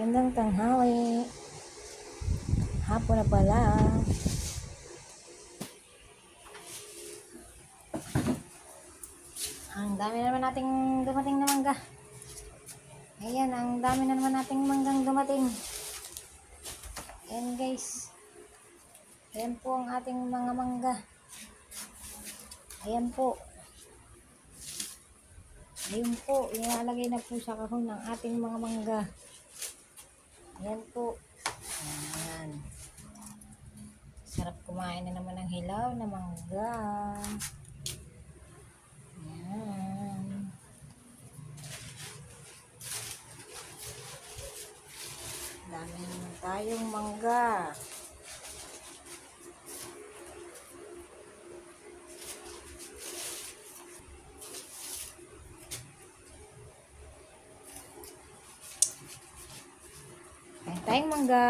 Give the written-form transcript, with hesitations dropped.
Magandang tanghali. Hapon na pala. Ang dami na naman nating dumating na mangga. Ayan, ang dami na naman nating manggang dumating. Ayan guys. Ayan po ang ating mga mangga. Ayan po. Ayun po, ilalagay na po sa kahon ng ating mga mangga. Ayan po. Ayan. Sarap kumain na naman ng hilaw na mangga. Ayan. Dami naman tayong mangga. Kain tayong mangga.